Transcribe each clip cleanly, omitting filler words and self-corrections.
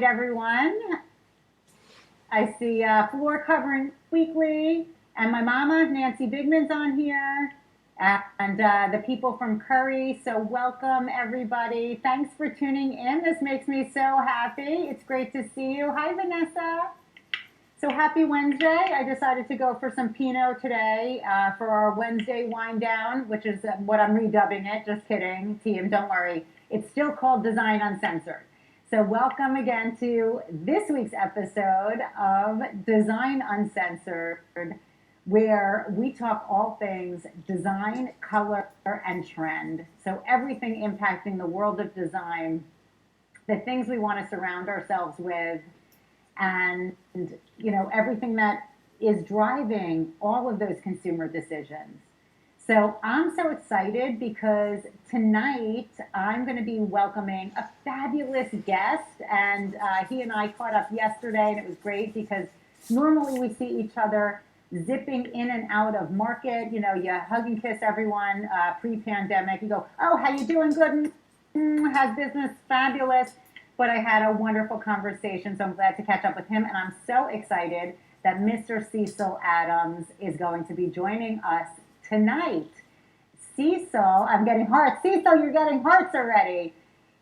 night, everyone. I see Floor Covering Weekly, and my mama, Nancy Bigman's on here, and the people from Currey. So welcome, everybody. Thanks for tuning in. This makes me so happy. It's great to see you. Hi, Vanessa. So happy Wednesday. I decided to go for some Pinot today for our Wednesday wind down, which is what I'm redubbing it. Just kidding, team, don't worry. It's still called Design Uncensored. So welcome again to this week's episode of Design Uncensored, where we talk all things design, color, and trend. So everything impacting the world of design, the things we want to surround ourselves with, and everything that is driving all of those consumer decisions. So I'm so excited because tonight I'm going to be welcoming a fabulous guest, and he and I caught up yesterday, and it was great because normally we see each other zipping in and out of market. You hug and kiss everyone pre-pandemic. You go, oh, how you doing? Good. How's business? Fabulous. But I had a wonderful conversation, so I'm glad to catch up with him, and I'm so excited that Mr. Cecil Adams is going to be joining us tonight. Cecil, I'm getting hearts. Cecil, you're getting hearts already.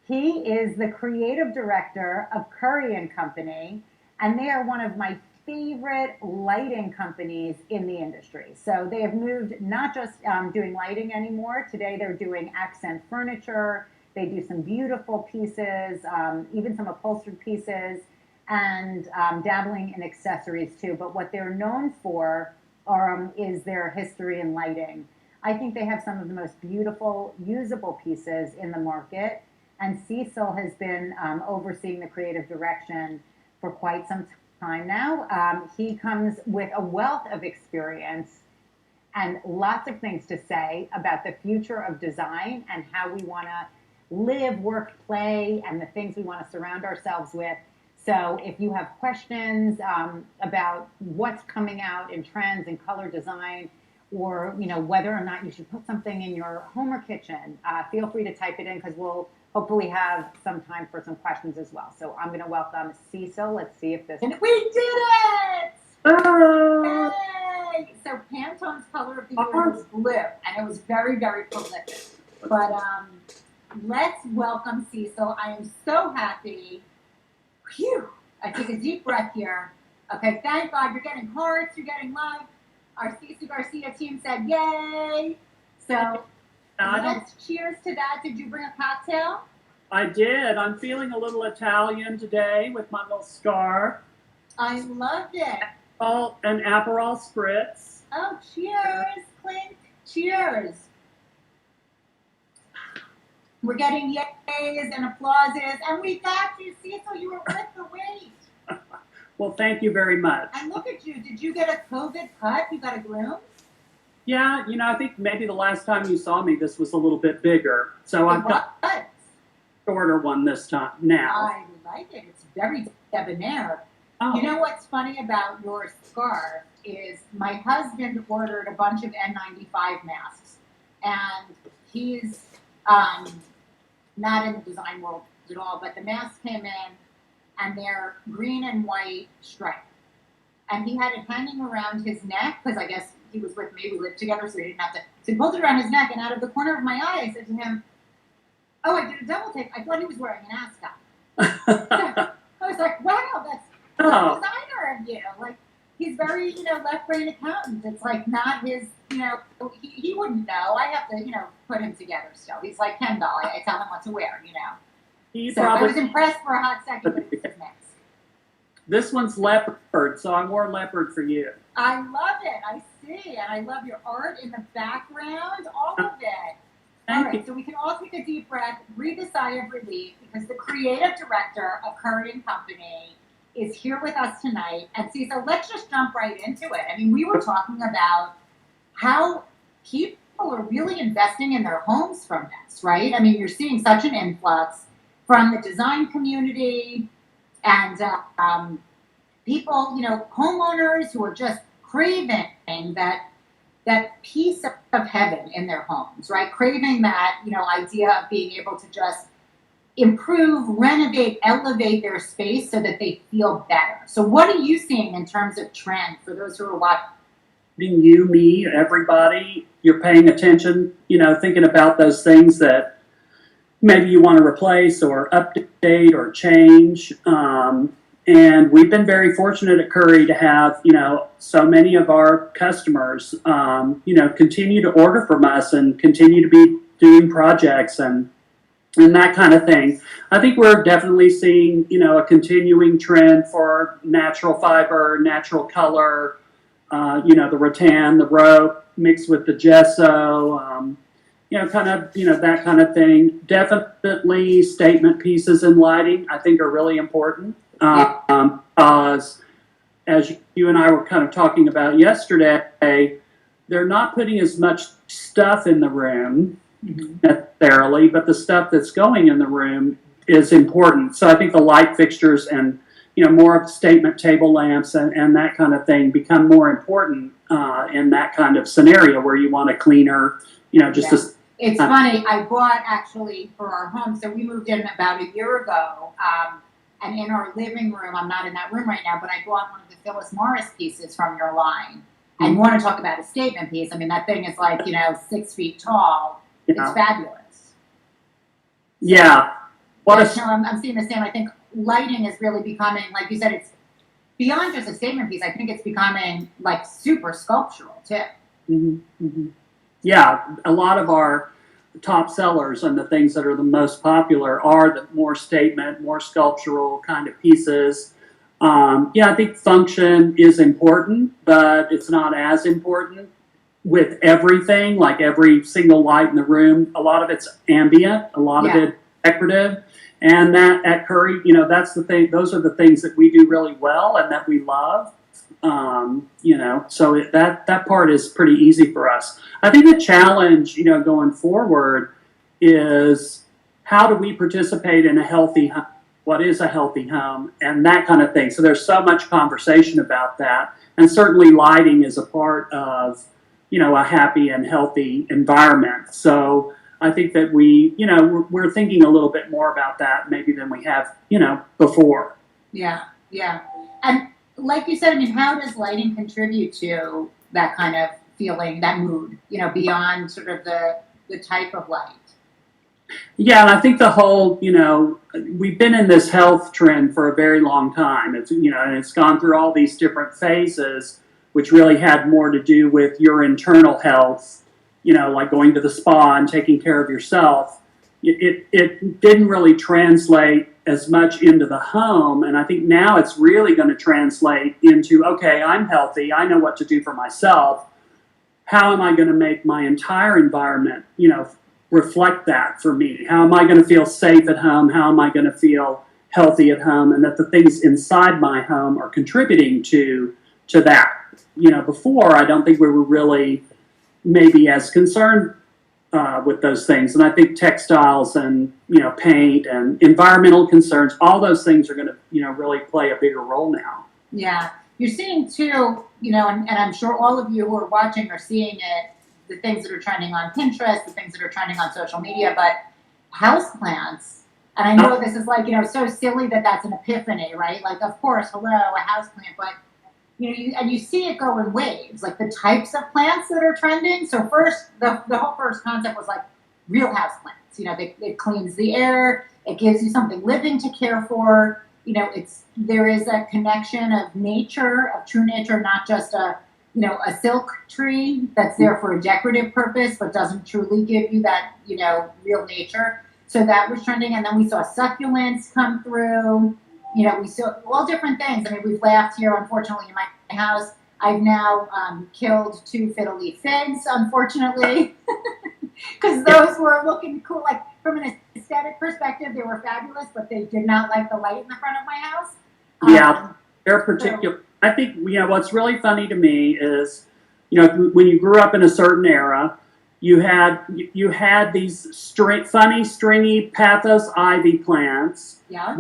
He is the creative director of Currey Company, and they are one of my favorite lighting companies in the industry. So they have moved not just doing lighting anymore. Today they're doing accent furniture. They do some beautiful pieces, even some upholstered pieces, and dabbling in accessories too. But what they're known for is their history in lighting. I think they have some of the most beautiful, usable pieces in the market. And Cecil has been overseeing the creative direction for quite some time now. He comes with a wealth of experience and lots of things to say about the future of design and how we want to live, work, play, and the things we want to surround ourselves with. So if you have questions about what's coming out in trends and color design, or whether or not you should put something in your home or kitchen, feel free to type it in because we'll hopefully have some time for some questions as well. So I'm going to welcome Cecil. Let's see if this... And we did it! Oh. Yay! So Pantone's color of the year was blue, and it was very, very prolific. But let's welcome Cecil. I am so happy. Phew! I take a deep breath here. Okay, thank God. You're getting hearts, you're getting love. Our Stacy Garcia team said yay. So let's cheers to that. Did you bring a cocktail? I did. I'm feeling a little Italian today with my little scarf. I loved it. Oh, an Aperol spritz. Oh, cheers, Clint. Cheers. We're getting yays and applauses, and we got you, Cecil. You were worth the wait. Well, thank you very much. And look at you. Did you get a COVID cut? You got a groom? Yeah, I think maybe the last time you saw me, this was a little bit bigger. So I've got a shorter one this time now. I like it. It's very debonair. Oh. You know what's funny about your scarf is my husband ordered a bunch of N95 masks, and he's not in the design world at all, but the masks came in, and they're green and white striped. And he had it hanging around his neck, because I guess he was with me, we lived together, so he didn't have to. So he pulled it around his neck, and out of the corner of my eye, I said to him, oh, I did a double take. I thought he was wearing an ascot. I was like, wow, that's a designer of you. Like, he's very, left brain accountant. It's like not his, he wouldn't know. I have to, put him together still. He's like Ken doll. I tell him what to wear, So I was impressed for a hot second with his mask. This one's leopard, so I wore leopard for you. I love it. I see. And I love your art in the background, all of it. All right, so we can all take a deep breath, breathe a sigh of relief, because the creative director of Currey Company is here with us tonight. And see, so let's just jump right into it. I mean, we were talking about how people are really investing in their homes from this, right? I mean, you're seeing such an influx from the design community and people, homeowners who are just craving that piece of heaven in their homes, right? Craving that, idea of being able to just improve, renovate, elevate their space so that they feel better. So what are you seeing in terms of trend for those who are watching? You, me, everybody, you're paying attention, thinking about those things that maybe you want to replace or update or change. And we've been very fortunate at Currey to have, so many of our customers, continue to order from us and continue to be doing projects and that kind of thing. I think we're definitely seeing, a continuing trend for natural fiber, natural color, the rattan, the rope mixed with the gesso, that kind of thing. Definitely statement pieces and lighting, I think, are really important. As you and I were kind of talking about yesterday, they're not putting as much stuff in the room necessarily, but the stuff that's going in the room is important. So I think the light fixtures and more of statement table lamps and that kind of thing become more important in that kind of scenario where you want a cleaner, It's funny. I bought actually for our home. So we moved in about a year ago. And in our living room, I'm not in that room right now, but I bought one of the Phyllis Morris pieces from your line. And you want to talk about a statement piece. I mean, that thing is like, 6 feet tall. It's fabulous. Yeah. I'm seeing the same. I think lighting is really becoming, like you said, it's beyond just a statement piece. I think it's becoming like super sculptural too. Mm-hmm. Mm-hmm. Yeah, a lot of our top sellers and the things that are the most popular are the more statement, more sculptural kind of pieces. I think function is important, but it's not as important with everything, like every single light in the room. A lot of it's ambient, a lot of it decorative. And that at Currey, that's the thing. Those are the things that we do really well and that we love. So that part is pretty easy for us. I think the challenge, going forward is how do we participate in a healthy home? What is a healthy home and that kind of thing. So there's so much conversation about that. And certainly lighting is a part of, a happy and healthy environment. So I think that we're thinking a little bit more about that maybe than we have, before. Yeah. And like you said, I mean, how does lighting contribute to that kind of feeling, that mood, beyond sort of the type of light? Yeah, and I think the whole, we've been in this health trend for a very long time. It's, and it's gone through all these different phases, which really had more to do with your internal health, like going to the spa and taking care of yourself. It didn't really translate as much into the home. And I think now it's really going to translate into, okay, I'm healthy. I know what to do for myself. How am I going to make my entire environment, reflect that for me? How am I going to feel safe at home? How am I going to feel healthy at home? And that the things inside my home are contributing to that. Before, I don't think we were really maybe as concerned with those things. And I think textiles and, paint and environmental concerns, all those things are going to, really play a bigger role now. Yeah. You're seeing too, and I'm sure all of you who are watching are seeing it, the things that are trending on Pinterest, the things that are trending on social media, but houseplants. And I know this is like, so silly that that's an epiphany, right? Like, of course, hello, a houseplant, but you see it go in waves, like the types of plants that are trending. So first, the whole first concept was like real houseplants. It cleans the air, it gives you something living to care for. There is a connection of nature, of true nature, not just a silk tree that's there for a decorative purpose, but doesn't truly give you that, real nature. So that was trending. And then we saw succulents come through. We saw all different things. I mean, we've laughed here, unfortunately, in my house. I've now killed 2 fiddle-leaf figs, unfortunately, because those were looking cool. Like, from an aesthetic perspective, they were fabulous, but they did not like the light in the front of my house. Yeah, they're particular. So, I think, what's really funny to me is, when you grew up in a certain era, you had these funny, stringy pathos ivy plants. Yeah.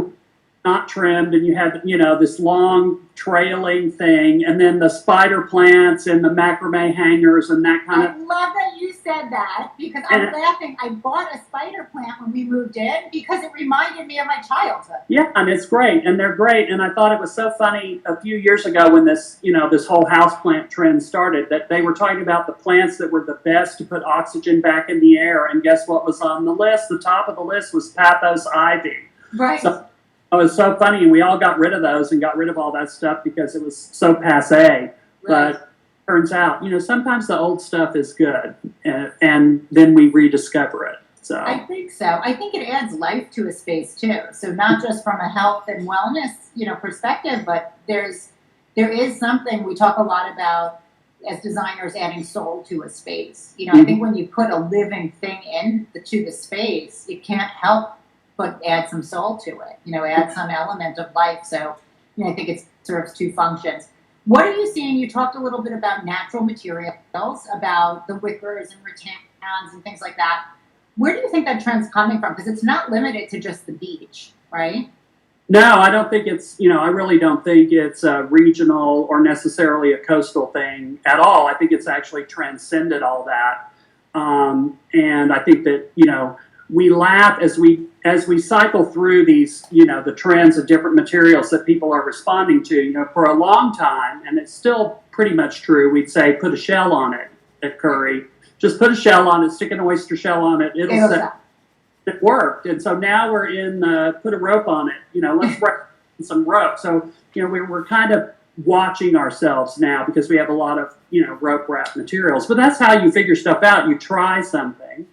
not trimmed, and you had, this long trailing thing, and then the spider plants and the macrame hangers and that kind I of. love that you said that because I'm laughing. I bought a spider plant when we moved in because it reminded me of my childhood. Yeah, and it's great, and they're great. And I thought it was so funny a few years ago when this whole houseplant trend started, that they were talking about the plants that were the best to put oxygen back in the air. And guess what was on the list? The top of the list was pathos ivy. Right. So it was so funny, and we all got rid of those and got rid of all that stuff because it was so passé. Right. But turns out, sometimes the old stuff is good, and then we rediscover it. So I think so. I think it adds life to a space too. So not just from a health and wellness, perspective, but there is something we talk a lot about as designers adding soul to a space. I think when you put a living thing into the space, it can't help but add some soul to it. Add some element of life. So I think it serves two functions. What are you seeing? You talked a little bit about natural materials, about the wickers and rattans and things like that. Where do you think that trend's coming from? Because it's not limited to just the beach, right? No, I don't think it's, I really don't think it's a regional or necessarily a coastal thing at all. I think it's actually transcended all that. And I think that, we laugh as we cycle through these, the trends of different materials that people are responding to. For a long time, and it's still pretty much true, we'd say put a shell on it at Currey. Just put a shell on it, stick an oyster shell on it. It worked. And so now we're in put a rope on it. Let's wrap some rope. So, we're kind of watching ourselves now because we have a lot of, rope wrap materials. But that's how you figure stuff out. You try something.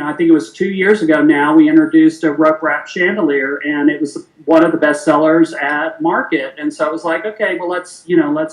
I think it was 2 years ago now, we introduced a rope wrap chandelier, and it was one of the best sellers at market. And so it was like, okay, well, let's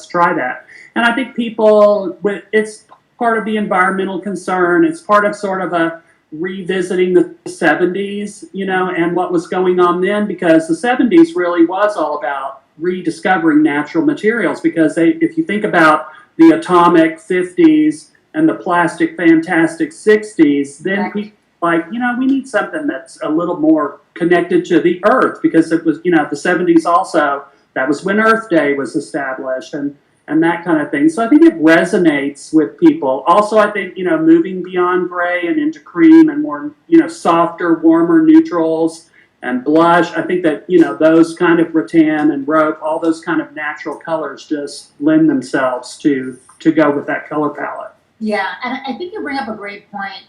try that. And I think it's part of the environmental concern. It's part of sort of a revisiting the 70s, and what was going on then, because the 70s really was all about rediscovering natural materials. Because if you think about the atomic 50s and the plastic fantastic 60s, then people like, we need something that's a little more connected to the earth, because it was, the 70s also, that was when Earth Day was established, and that kind of thing. So I think it resonates with people. Also, I think, moving beyond gray and into cream and more, softer, warmer neutrals and blush. I think that, those kind of rattan and rope, all those kind of natural colors just lend themselves to go with that color palette. Yeah, and I think you bring up a great point.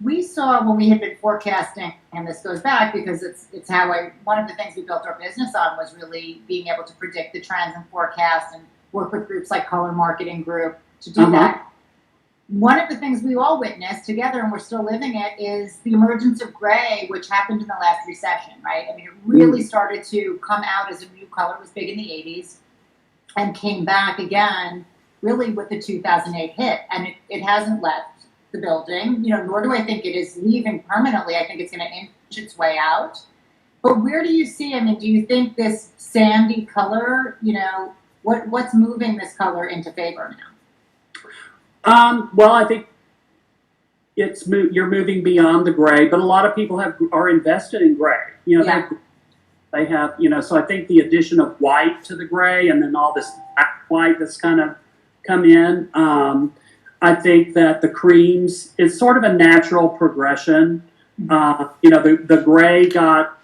We saw when we had been forecasting, and this goes back because it's how one of the things we built our business on was really being able to predict the trends and forecast and work with groups like Color Marketing Group to do that. One of the things we all witnessed together, and we're still living it, is the emergence of gray, which happened in the last recession, right? I mean, it really started to come out as a new color. It was big in the 80s and came back again really with the 2008 hit, and it hasn't left the building, nor do I think it is leaving permanently. I think it's going to inch its way out. But where do you see, do you think this sandy color, what's moving this color into favor now? Well, I think you're moving beyond the gray, but a lot of people are invested in gray. They have, so I think the addition of white to the gray, and then all this black white that's kind of come in. I think that the creams, it's sort of a natural progression. The gray got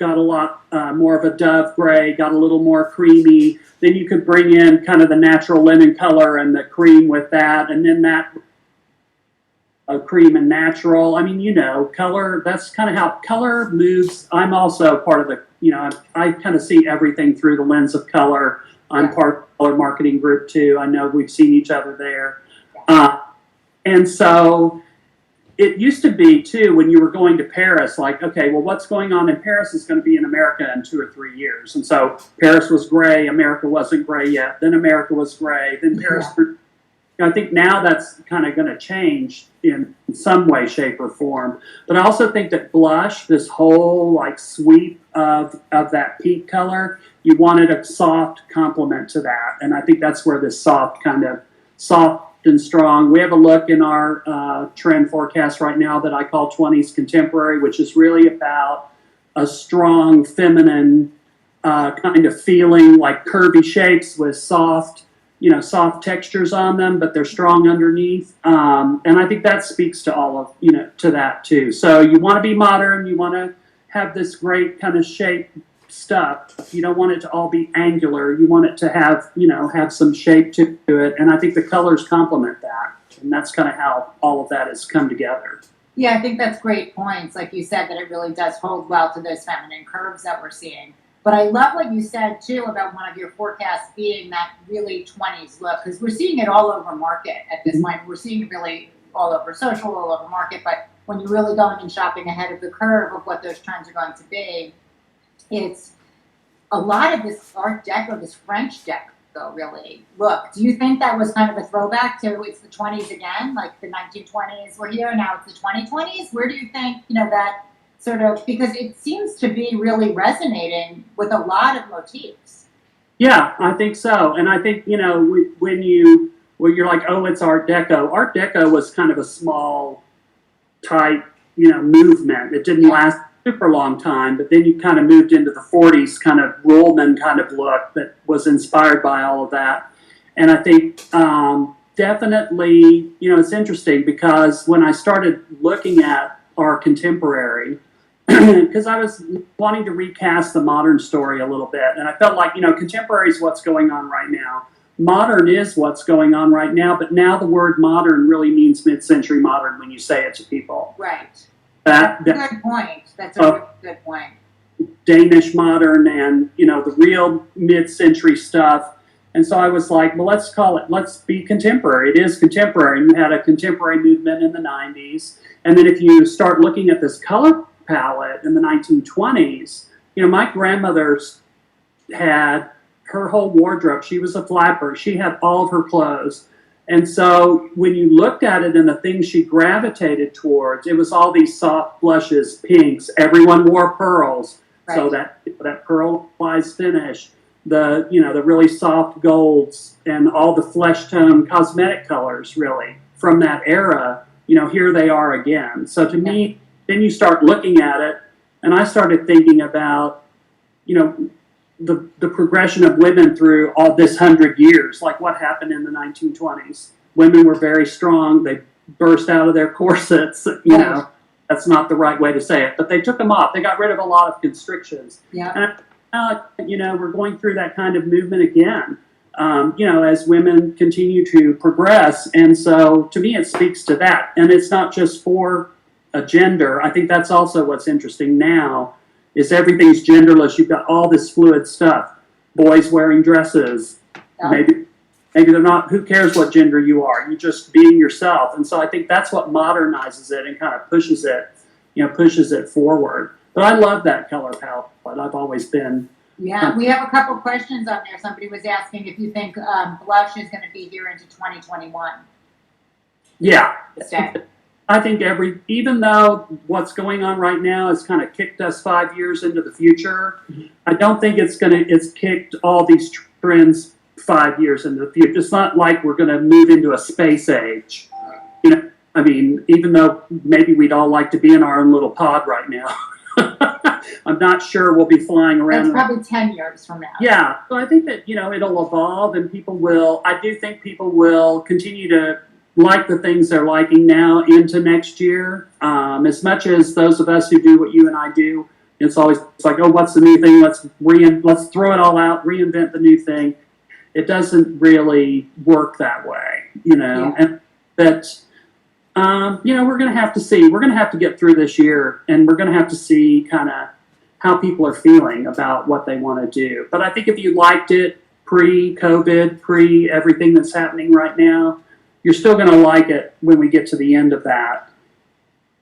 a lot more of a dove gray, got a little more creamy. Then you could bring in kind of the natural lemon color and the cream with that, and then that cream and natural. Color, that's kind of how color moves. I'm also part of I kind of see everything through the lens of color. I'm part of the Color Marketing Group too. I know we've seen each other there. And so it used to be too, when you were going to Paris, like, okay, well, what's going on in Paris is going to be in America in 2 or 3 years. And so Paris was gray, America wasn't gray yet. Then America was gray, then Paris. I think now that's kind of going to change in some way, shape, or form. But I also think that blush, this whole like sweep of that peak color, you wanted a soft complement to that. And I think that's where this soft and strong. We have a look in our trend forecast right now that I call 20s Contemporary, which is really about a strong feminine kind of feeling, like curvy shapes with soft, soft textures on them, but they're strong underneath. And I think that speaks to all of, to that too. So you want to be modern, you want to have this great kind of shape stuff. You don't want it to all be angular. You want it to have, have some shape to it. And I think the colors complement that. And that's kind of how all of that has come together. Yeah, I think that's great points. Like you said, that it really does hold well to those feminine curves that we're seeing. But I love what you said, too, about one of your forecasts being that really 20s look, because we're seeing it all over market at this point. We're seeing it really all over social, all over market. But when you're really going and shopping ahead of the curve of what those trends are going to be, it's a lot of this Art Deco, this French Deco, really. Look, do you think that was kind of a throwback to it's the 20s again, like the 1920s were here, now it's the 2020s? Where do you think, that sort of, because it seems to be really resonating with a lot of motifs. Yeah, I think so. And I think, when you're like, oh, it's Art Deco was kind of a small, tight, movement. It didn't last super long time, but then you kind of moved into the 40s kind of Rollman kind of look that was inspired by all of that. And I think definitely, it's interesting because when I started looking at our contemporary, because I was wanting to recast the modern story a little bit, and I felt like, contemporary is what's going on right now. Modern is what's going on right now, but now the word modern really means mid-century modern when you say it to people. Right. That's a good point. That's a really good point. Danish modern and, the real mid-century stuff. And so I was like, well, let's be contemporary. It is contemporary. And you had a contemporary movement in the 90s. And then if you start looking at this color palette in the 1920s, my grandmother had her whole wardrobe. She was a flapper. She had all of her clothes. And so when you looked at it and the things she gravitated towards, it was all these soft blushes, pinks. Everyone wore pearls. Right. So that pearl-wise finish, the really soft golds and all the flesh tone cosmetic colors really from that era, here they are again. So to me, then you start looking at it, and I started thinking about, the progression of women through all this 100 years, like what happened in the 1920s. Women were very strong. They burst out of their corsets, That's not the right way to say it, but they took them off. They got rid of a lot of constrictions. Yeah. And, we're going through that kind of movement again, as women continue to progress. And so to me, it speaks to that. And it's not just for a gender. I think that's also what's interesting now is everything's genderless. You've got all this fluid stuff. Boys wearing dresses. Yeah. Maybe they're not. Who cares what gender you are? You're just being yourself. And so I think that's what modernizes it and kind of pushes it forward. But I love that color palette. I've always been. Yeah, we have a couple questions on there. Somebody was asking if you think blush is going to be here into 2021. Yeah. I think even though what's going on right now has kind of kicked us 5 years into the future, I don't think it's kicked all these trends 5 years into the future. It's not like we're going to move into a space age. Even though maybe we'd all like to be in our own little pod right now. I'm not sure we'll be flying around. That's probably 10 years from now. Yeah. So I think that, it'll evolve and I do think people will continue to like the things they're liking now into next year. As much as those of us who do what you and I do, it's like, oh, what's the new thing? Let's throw it all out, reinvent the new thing. It doesn't really work that way, Yeah. And that, we're going to have to see. We're going to have to get through this year, and we're going to have to see kind of how people are feeling about what they want to do. But I think if you liked it pre-COVID, pre-everything that's happening right now, you're still going to like it when we get to the end of that,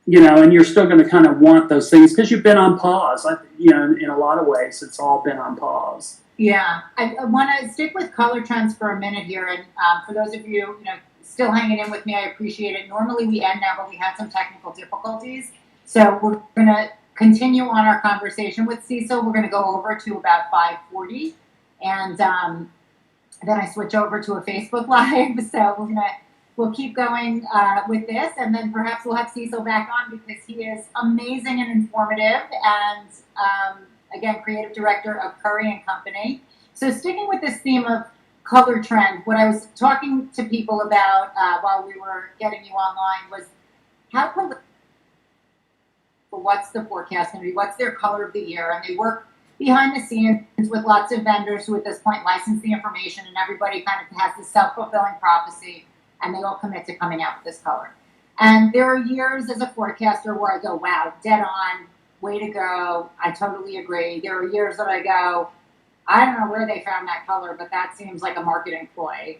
and you're still going to kind of want those things because you've been on pause. In a lot of ways, it's all been on pause. Yeah, I want to stick with color trends for a minute here, and for those of you, still hanging in with me, I appreciate it. Normally we end now, but we had some technical difficulties, so we're going to continue on our conversation with Cecil. We're going to go over to about 5:40, and then I switch over to a Facebook Live. So we're going to we'll keep going with this, and then perhaps we'll have Cecil back on because he is amazing and informative, and again, creative director of Currey Company. So sticking with this theme of color trend, what I was talking to people about while we were getting you online was how what's the forecast going to be, what's their color of the year, and they work behind the scenes with lots of vendors who at this point license the information, and everybody kind of has this self-fulfilling prophecy, and they all commit to coming out with this color. And there are years as a forecaster where I go, wow, dead on, way to go, I totally agree. There are years that I go, I don't know where they found that color, but that seems like a marketing ploy.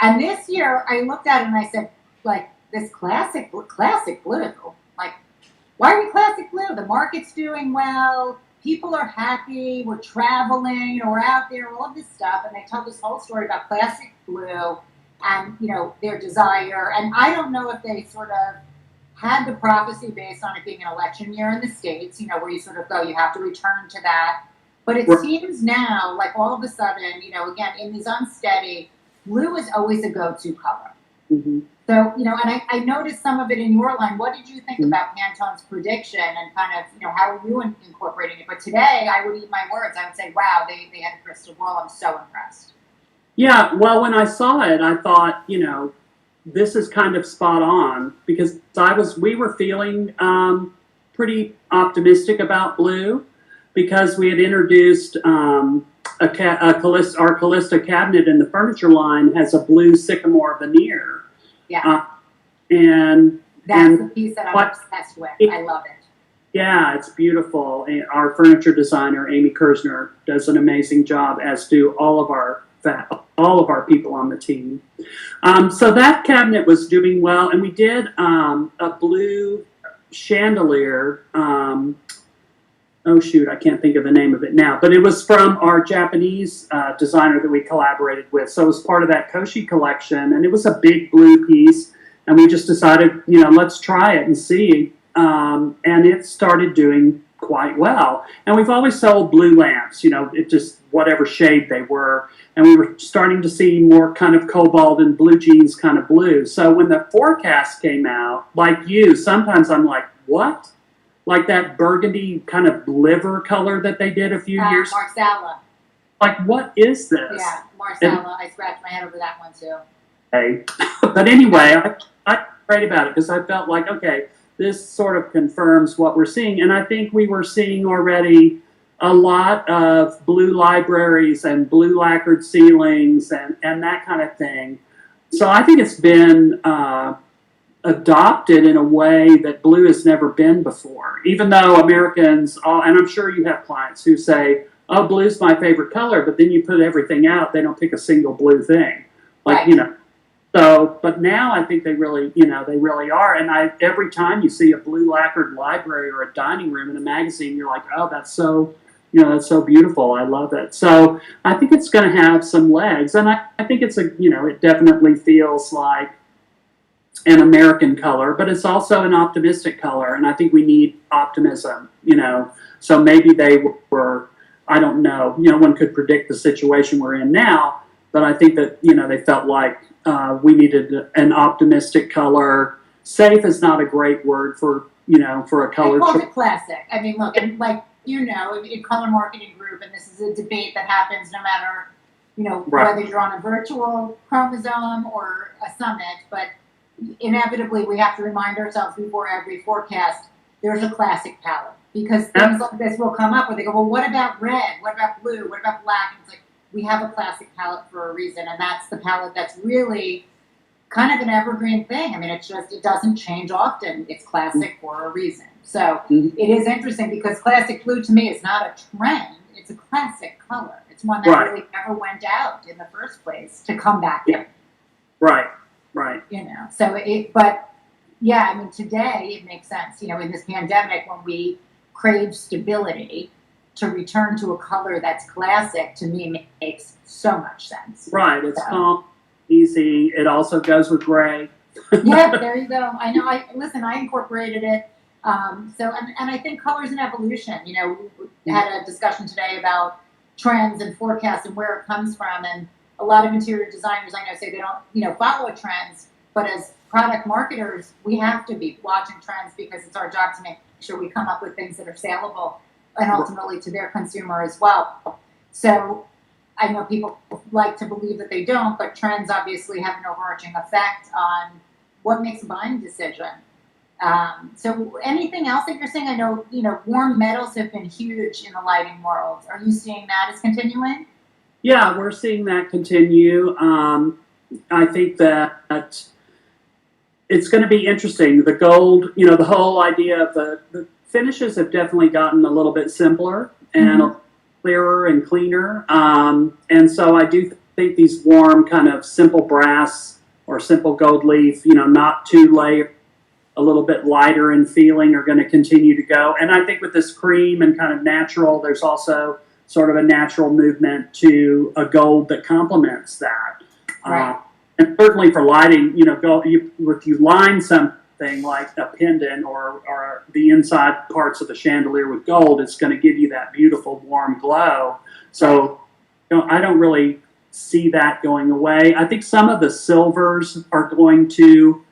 And this year I looked at it and I said, like, this classic blue, like, why are we classic blue? The market's doing well. People are happy. We're traveling. You know, we're out there. All of this stuff, and they tell this whole story about classic blue, and their desire. And I don't know if they sort of had the prophecy based on it being an election year in the States. Where you sort of go, you have to return to that. But it seems now, like all of a sudden, again, in these unsteady, blue is always a go-to color. Mm-hmm. So, and I noticed some of it in your line. What did you think about Pantone's prediction and kind of, how are you incorporating it? But today, I would eat my words. I would say, wow, they had a crystal ball. I'm so impressed. Yeah, well, when I saw it, I thought, this is kind of spot on because we were feeling pretty optimistic about blue because we had introduced our Callista cabinet in the furniture line has a blue sycamore veneer. Yeah. And that's the piece that I'm obsessed with. I love it. Yeah, it's beautiful. Our furniture designer, Amy Kersner, does an amazing job, as do all of our people on the team. So that cabinet was doing well, and we did a blue chandelier. Oh shoot, I can't think of the name of it now, but it was from our Japanese designer that we collaborated with. So it was part of that Koshi collection, and it was a big blue piece, and we just decided, let's try it and see. And it started doing quite well. And we've always sold blue lamps, it just whatever shade they were, and we were starting to see more kind of cobalt and blue jeans kind of blue. So when the forecast came out, like you, sometimes I'm like, what? Like that burgundy kind of liver color that they did a few years ago. Marsala. Like, what is this? Yeah, Marsala. I scratched my head over that one too. Okay. But anyway, I great about it because I felt like, okay, this sort of confirms what we're seeing. And I think we were seeing already a lot of blue libraries and blue lacquered ceilings and that kind of thing. So I think it's been adopted in a way that blue has never been before, even though Americans, and I'm sure you have clients who say, oh, blue's my favorite color, but then you put everything out, they don't pick a single blue thing. Like, right. So, but now I think they really are. And every time you see a blue lacquered library or a dining room in a magazine, you're like, oh, that's so beautiful. I love it. So I think it's going to have some legs. And I think it's it definitely feels like an American color, but it's also an optimistic color. And I think we need optimism, so maybe they were, I don't know, one could predict the situation we're in now, but I think that, they felt like we needed an optimistic color. Safe is not a great word for a color. They called it classic. I mean, look, like, in color marketing group, and this is a debate that happens no matter, right. whether you're on a virtual chromosome or a summit, but inevitably we have to remind ourselves before every forecast, there's a classic palette. Because things like this will come up where they go, well, what about red? What about blue? What about black? And it's like, we have a classic palette for a reason, and that's the palette that's really kind of an evergreen thing. I mean, it doesn't change often. It's classic for a reason. So it is interesting because classic blue to me is not a trend. It's a classic color. It's one that really never went out in the first place to come back in. Right. So but yeah, I mean, today it makes sense, in this pandemic when we crave stability, to return to a color that's classic, to me, makes so much sense. Right. It's calm, easy. It also goes with gray. Yeah, there you go. I know. I incorporated it. And I think colors and evolution. We had a discussion today about trends and forecasts and where it comes from. And a lot of interior designers I know say they don't, follow trends, But as product marketers, we have to be watching trends because it's our job to make sure we come up with things that are saleable and ultimately to their consumer as well. So I know people like to believe that they don't, but trends obviously have an overarching effect on what makes a buying decision. So anything else that you're saying? I know, warm metals have been huge in the lighting world. Are you seeing that as continuing? Yeah, we're seeing that continue. I think that it's going to be interesting. The gold, the whole idea of the finishes have definitely gotten a little bit simpler and clearer and cleaner. And so I do think these warm kind of simple brass or simple gold leaf, not too layered, a little bit lighter in feeling, are going to continue to go. And I think with this cream and kind of natural, there's also sort of a natural movement to a gold that complements that. Right. And certainly for lighting, if you line something like a pendant or the inside parts of the chandelier with gold, it's going to give you that beautiful warm glow. So I don't really see that going away. I think some of the silvers are going to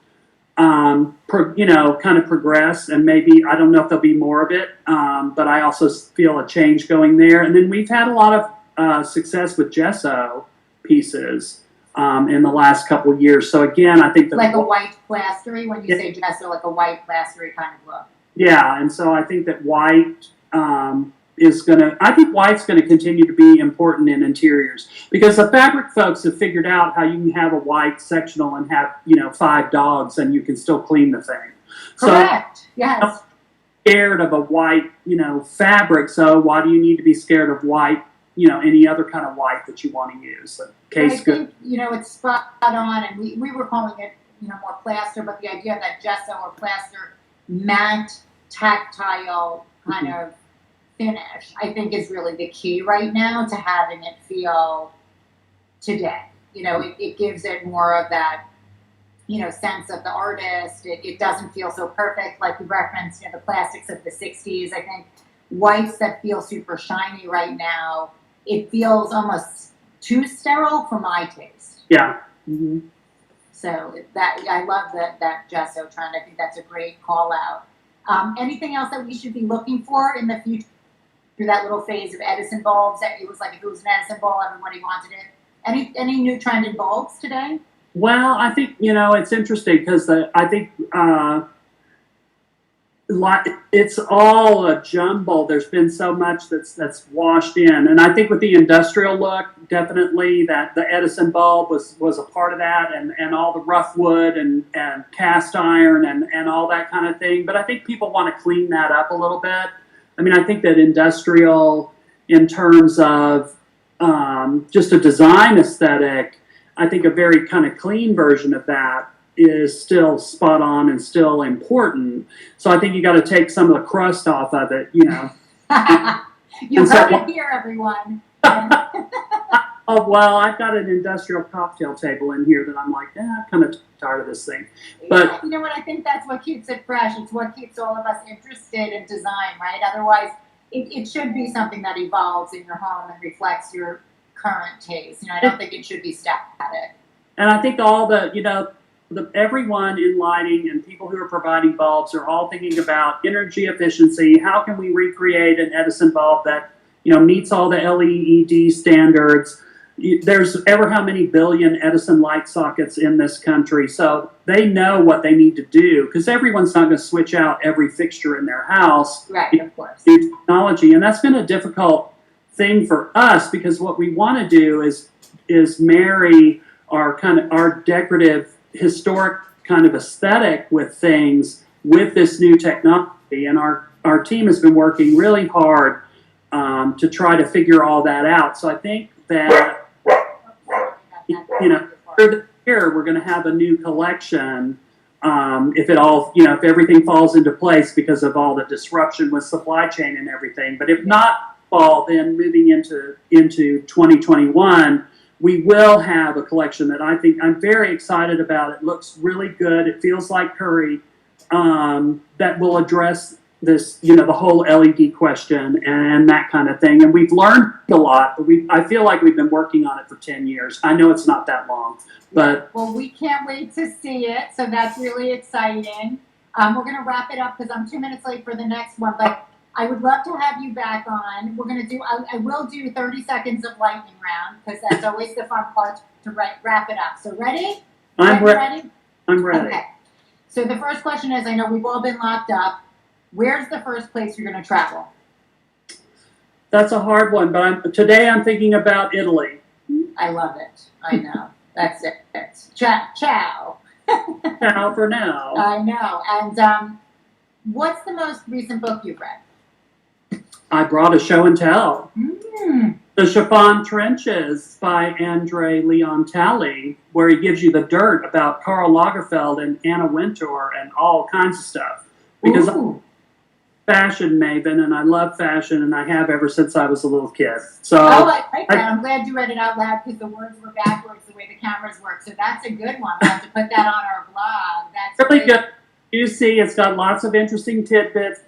kind of progress, and maybe, I don't know if there'll be more of it, but I also feel a change going there. And then we've had a lot of success with gesso pieces in the last couple of years. So again, I think like a white plastery, when you say gesso, like a white plastery kind of look. Yeah, and so I think that white white's going to continue to be important in interiors, because the fabric folks have figured out how you can have a white sectional and have 5 dogs and you can still clean the thing. Correct. So, yes. I'm scared of a white fabric, so why do you need to be scared of white? Any other kind of white that you want to use. So I think it's spot on, and we were calling it more plaster, but the idea of that gesso or plaster matte tactile kind of finish, I think, is really the key right now to having it feel today. It gives it more of that, sense of the artist. It doesn't feel so perfect, like you referenced, the plastics of the 60s. I think whites that feel super shiny right now, it feels almost too sterile for my taste. Yeah. Mm-hmm. So I love that gesso trend. I think that's a great call out. Anything else that we should be looking for in the future? Through that little phase of Edison bulbs, that it was like if it was an Edison bulb, everybody wanted it. Any new trend in bulbs today? Well, I think it's interesting because I think it's all a jumble. There's been so much that's washed in, and I think with the industrial look, definitely that the Edison bulb was a part of that, and all the rough wood and cast iron and all that kind of thing. But I think people want to clean that up a little bit. I mean, I think that industrial, in terms of just a design aesthetic, I think a very kind of clean version of that is still spot on and still important. So I think you got to take some of the crust off of it, You heard it here, everyone. Oh, well, I've got an industrial cocktail table in here that I'm like, I'm kind of tired of this thing. But you know what? I think that's what keeps it fresh. It's what keeps all of us interested in design, right? Otherwise, it should be something that evolves in your home and reflects your current taste. I don't think it should be static. And I think all everyone in lighting and people who are providing bulbs are all thinking about energy efficiency. How can we recreate an Edison bulb that meets all the LED standards? There's ever how many billion Edison light sockets in this country, so they know what they need to do, because everyone's not going to switch out every fixture in their house. Right, of course. Technology, and that's been a difficult thing for us, because what we want to do is marry our decorative, historic kind of aesthetic with things with this new technology, and our team has been working really hard to try to figure all that out. So I think that for the year we're going to have a new collection if everything falls into place because of all the disruption with supply chain and everything. But if not fall, then moving into 2021, we will have a collection that I think I'm very excited about. It looks really good. It feels like Currey, that will address this, you know, the whole LED question and that kind of thing. And we've learned a lot, but I feel like we've been working on it for 10 years. I know it's not that long, but. Well, we can't wait to see it. So that's really exciting. We're going to wrap it up because I'm 2 minutes late for the next one, but I would love to have you back on. We're going to do, I will do 30 seconds of lightning round because that's always the fun part to wrap it up. So ready? I'm ready. I'm ready. Okay. So the first question is, I know we've all been locked up. Where's the first place you're going to travel? That's a hard one, but today I'm thinking about Italy. I love it. I know. That's it. Ciao. Ciao for now. I know. And what's the most recent book you've read? I brought a show and tell. Mm. The Chiffon Trenches by Andre Leon Talley, where he gives you the dirt about Karl Lagerfeld and Anna Wintour and all kinds of stuff. Because I'm a fashion maven, and I love fashion, and I have ever since I was a little kid. So I like that. I'm glad you read it out loud because the words were backwards the way the cameras work. So that's a good one. We'll have to put that on our blog. That's really great. good. You see, it's got lots of interesting tidbits.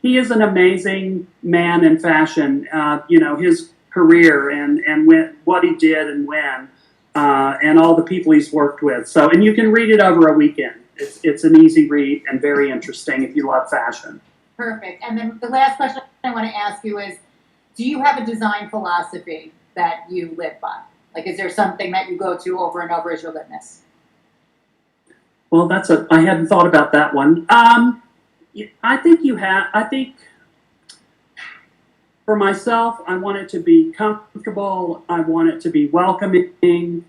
He is an amazing man in fashion. You know, his career and what he did and when, and all the people he's worked with. So, and you can read it over a weekend. It's an easy read and very interesting if you love fashion. Perfect. And then the last question I want to ask you is, do you have a design philosophy that you live by? Like, is there something that you go to over and over as your litmus? Well, I hadn't thought about that one. I think for myself, I want it to be comfortable. I want it to be welcoming.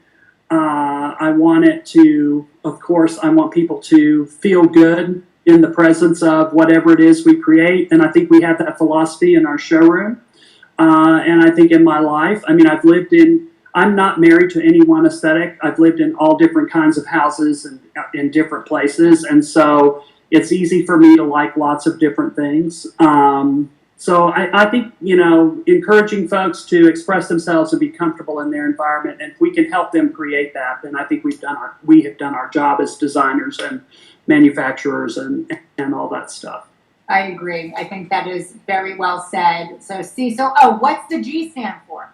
I want it to, of course, I want people to feel good in the presence of whatever it is we create. And I think we have that philosophy in our showroom. And I think in my life, I mean, I'm not married to any one aesthetic. I've lived in all different kinds of houses and in different places. And so it's easy for me to like lots of different things. So I think, you know, encouraging folks to express themselves and be comfortable in their environment, and if we can help them create that, then I think we have done our job as designers and manufacturers and all that stuff. I agree. I think that is very well said. So Cecil, what's the G stand for?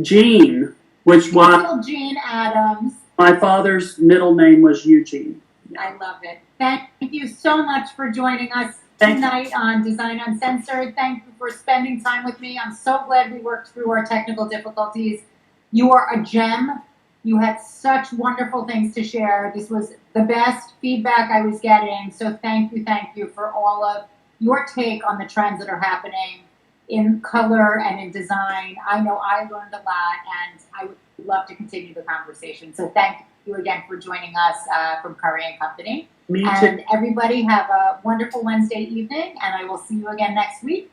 Jean, which Cecil Jean Adams. My father's middle name was Eugene. I love it. Thank you so much for joining us tonight on Design Uncensored. Thank you for spending time with me. I'm so glad we worked through our technical difficulties. You are a gem. You had such wonderful things to share. This was the best feedback I was getting. So thank you for all of your take on the trends that are happening in color and in design. I know I learned a lot, and I would love to continue the conversation. So thank you again for joining us from Currey Company. Me too. And everybody have a wonderful Wednesday evening, and I will see you again next week.